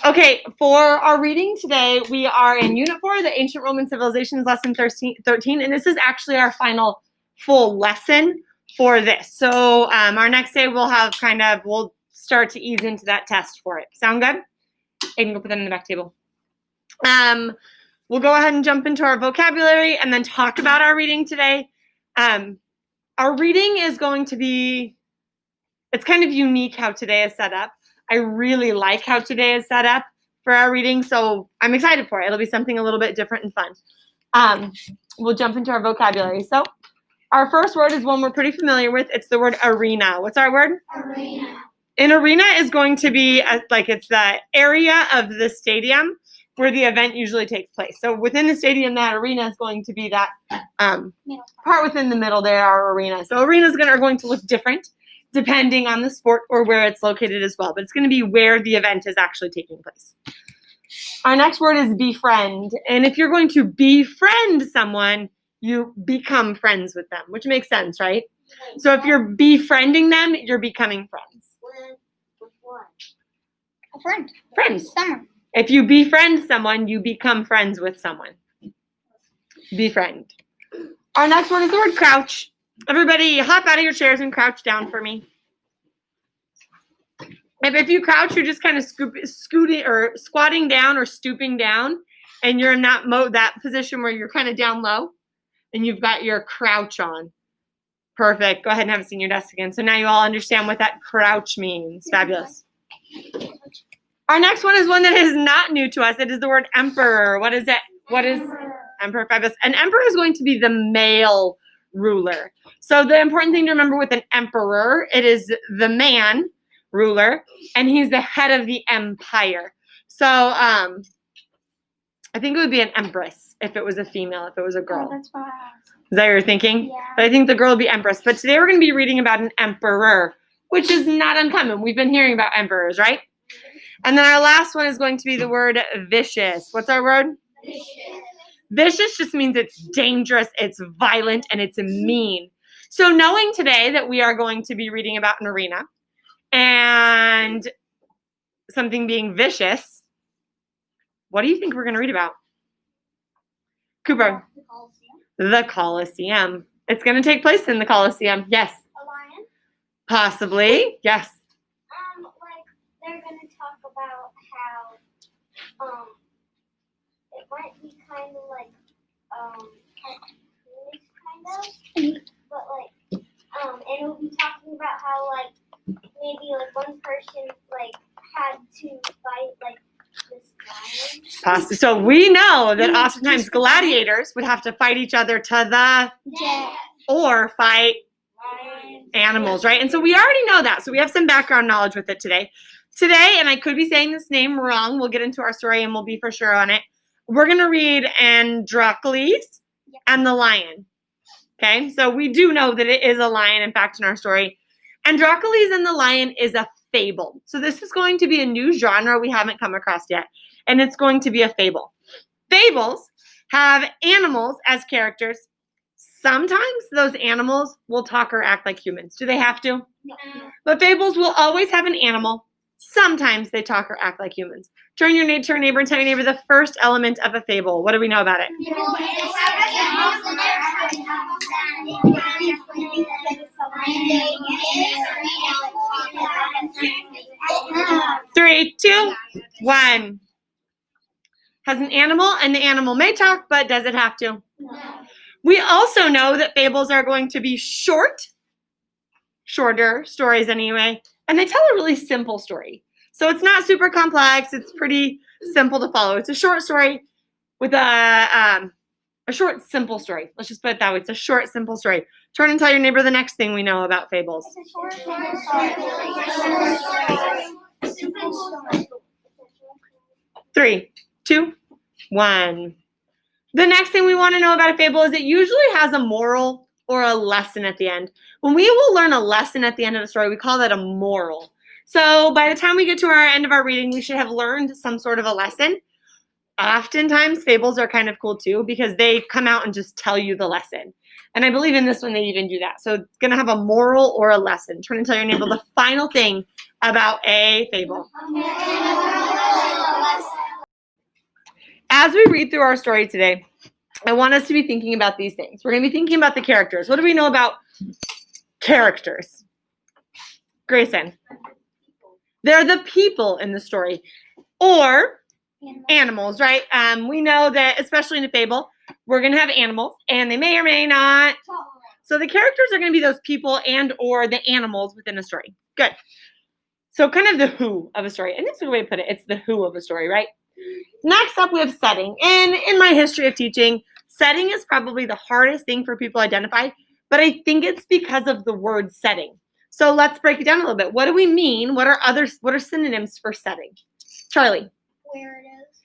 Okay, for our reading today, we are in Unit 4, the Ancient Roman Civilizations, Lesson 13, and this is actually our final full lesson for this. So our next day we'll start to ease into that test for it. Sound good? I can go put that in the back table. We'll go ahead and jump into our vocabulary and then talk about our reading today. Our reading is going to be, it's kind of unique how today is set up. I really like how today is set up for our reading, so I'm excited for it. It'll be something a little bit different and fun. We'll jump into our vocabulary. So our first word is one we're pretty familiar with. It's the word arena. What's our word? Arena. An arena is going to be it's the area of the stadium where the event usually takes place. So within the stadium, that arena is going to be that part within the middle there, our arena. So arenas are going to look different depending on the sport or where it's located as well. But it's going to be where the event is actually taking place. Our next word is befriend. And if you're going to befriend someone, you become friends with them, which makes sense, right? So if you're befriending them, you're becoming friends. With what? A friend. Friends. Someone. If you befriend someone, you become friends with someone. Befriend. Our next word is the word crouch. Everybody hop out of your chairs and crouch down for me. If you crouch, you're just kind of scooting or squatting down or stooping down, and you're in that position where you're kind of down low, and you've got your crouch on. Perfect. Go ahead and have a seat in your desk again. So now you all understand what that crouch means. Fabulous. Our next one is one that is not new to us. It is the word emperor. What is it? What is emperor? Fabulous. An emperor is going to be the male ruler. So the important thing to remember with an emperor, it is the man ruler, and he's the head of the empire. So I think it would be an empress if it was a female, if it was a girl. Oh, that's what I asked. Is that what you're thinking? Yeah. But I think the girl would be empress. But today we're going to be reading about an emperor, which is not uncommon. We've been hearing about emperors, right? And then our last one is going to be the word vicious. What's our word? Vicious. Vicious just means it's dangerous, it's violent, and it's mean. So knowing today that we are going to be reading about an arena and something being vicious, what do you think we're going to read about? Cooper. The Colosseum. The Colosseum. It's going to take place in the Colosseum. Yes. A lion. Possibly. Yes. They're gonna talk about how it might be kind of like cartoonish kind of, but and it'll be talking about how maybe one person had to fight this lion. So we know that oftentimes gladiators would have to fight each other to the Death. or fight animals, right? And so we already know that. So we have some background knowledge with it today. Today, and I could be saying this name wrong, we'll get into our story and we'll be for sure on it. We're going to read Androcles and the lion. Okay, so we do know that it is a lion, in fact, in our story. Androcles and the lion is a fable. So this is going to be a new genre we haven't come across yet, and it's going to be a fable. Fables have animals as characters. Sometimes those animals will talk or act like humans. Do they have to? No. But fables will always have an animal. Sometimes they talk or act like humans. Turn your neighbor and tell your neighbor the first element of a fable. What do we know about it? 3, 2, 1. Has an animal, and the animal may talk, but does it have to? No. We also know that fables are going to be shorter stories anyway, and they tell a really simple story. So it's not super complex. It's pretty simple to follow. It's a short story with a short, simple story. Let's just put it that way. It's a short, simple story. Turn and tell your neighbor the next thing we know about fables. It's a short story. 3, 2, 1. The next thing we want to know about a fable is it usually has a moral or a lesson at the end. When we will learn a lesson at the end of a story, we call that a moral. So by the time we get to our end of our reading, we should have learned some sort of a lesson. Oftentimes, fables are kind of cool too because they come out and just tell you the lesson. And I believe in this one they even do that. So it's going to have a moral or a lesson. Turn and tell your neighbor the final thing about a fable. as we read through our story today, I want us to be thinking about these things. We're going to be thinking about the characters. What do we know about characters? Grayson. They're the people in the story. Or animals, right? We know that, especially in a fable, we're going to have animals, and they may or may not. So the characters are going to be those people and or the animals within a story. Good. So kind of the who of a story. And this is the way to put it. It's the who of a story, right? Next up, we have setting. And in my history of teaching, setting is probably the hardest thing for people to identify, but I think it's because of the word setting. So let's break it down a little bit. What do we mean? What are synonyms for setting? Charlie. Where it is.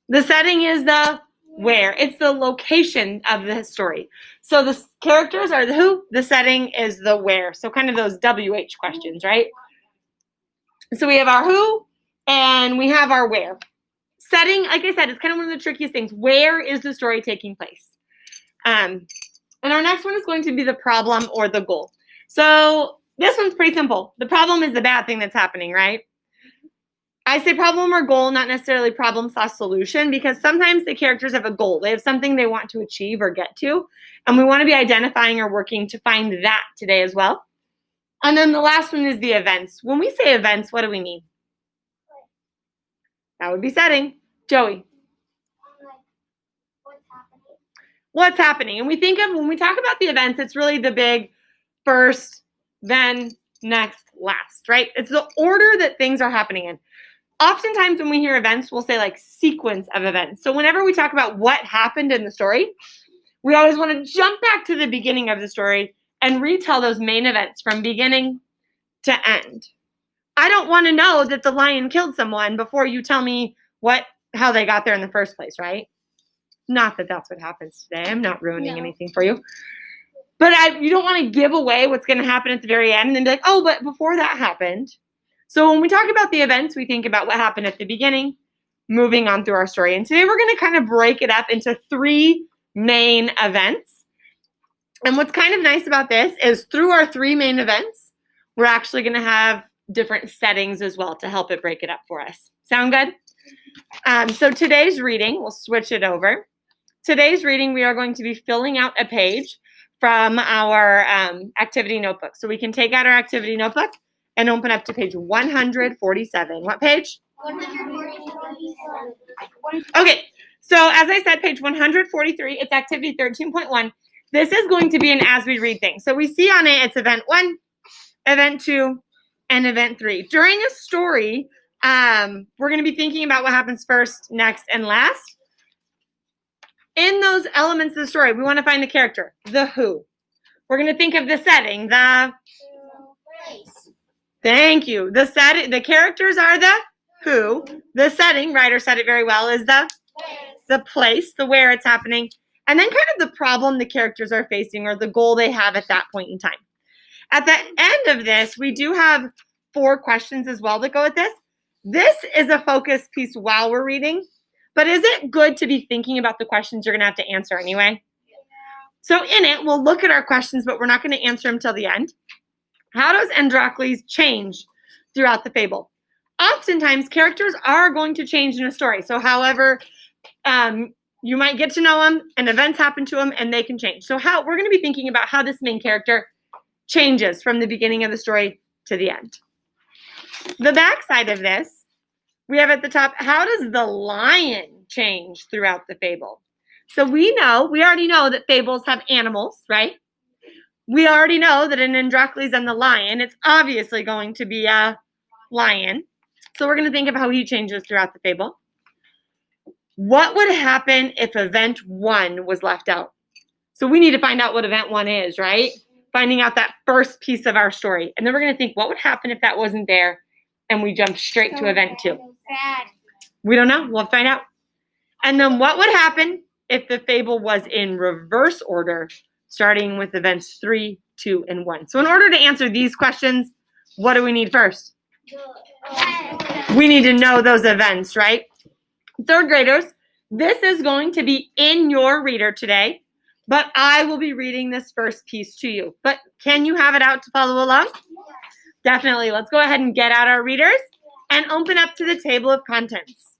The setting is the where. It's the location of the story. So the characters are the who, the setting is the where. So kind of those WH questions, right? So we have our who and we have our where. Setting, like I said, is kind of one of the trickiest things. Where is the story taking place? And our next one is going to be the problem or the goal. So this one's pretty simple. The problem is the bad thing that's happening, right? I say problem or goal, not necessarily problem/solution, because sometimes the characters have a goal. They have something they want to achieve or get to, and we want to be identifying or working to find that today as well. And then the last one is the events. When we say events, what do we mean? That would be setting. Joey. What's happening? And we think of, when we talk about the events, it's really the big first, then, next, last, right? It's the order that things are happening in. Oftentimes when we hear events, we'll say like sequence of events. So whenever we talk about what happened in the story, we always want to jump back to the beginning of the story and retell those main events from beginning to end. I don't want to know that the lion killed someone before you tell me how they got there in the first place, right? Not that that's what happens today. I'm not ruining anything for you. But you don't want to give away what's going to happen at the very end and then be like, oh, but before that happened. So when we talk about the events, we think about what happened at the beginning, moving on through our story. And today we're going to kind of break it up into 3 main events. And what's kind of nice about this is through our 3 main events, we're actually going to have different settings as well to help it break it up for us. Sound good? So today's reading, we'll switch it over. Today's reading, we are going to be filling out a page from our activity notebook. So we can take out our activity notebook and open up to page 147. What page? 147. Okay, so as I said, page 143, it's activity 13.1. This is going to be an as we read thing. So we see on it, it's event 1, event 2, and event 3. During a story, we're going to be thinking about what happens first, next, and last. In those elements of the story, we want to find the character, the who. We're going to think of the setting, the Place. Thank you. The characters are the who. The setting, writer said it very well, is the place, the where it's happening. And then kind of the problem the characters are facing or the goal they have at that point in time. At the end of this, we do have 4 questions as well that go with this. This is a focus piece while we're reading, but is it good to be thinking about the questions you're going to have to answer anyway? Yeah. So in it, we'll look at our questions, but we're not going to answer them till the end. How does Androcles change throughout the fable? Oftentimes, characters are going to change in a story. So however, you might get to know them and events happen to them and they can change. So we're going to be thinking about how this main character changes from the beginning of the story to the end. The back side of this, we have at the top, how does the lion change throughout the fable? So we already know that fables have animals, right? We already know that in Androcles and the lion, it's obviously going to be a lion. So we're going to think of how he changes throughout the fable. What would happen if event 1 was left out? So we need to find out what event 1 is, right? Finding out that first piece of our story. And then we're going to think, what would happen if that wasn't there and we jump straight to event 2? We don't know. We'll find out. And then what would happen if the fable was in reverse order, starting with events 3, 2, and 1? So in order to answer these questions, what do we need first? We need to know those events, right? 3rd graders, this is going to be in your reader today, but I will be reading this first piece to you. But can you have it out to follow along? Definitely. Let's go ahead and get out our readers and open up to the table of contents.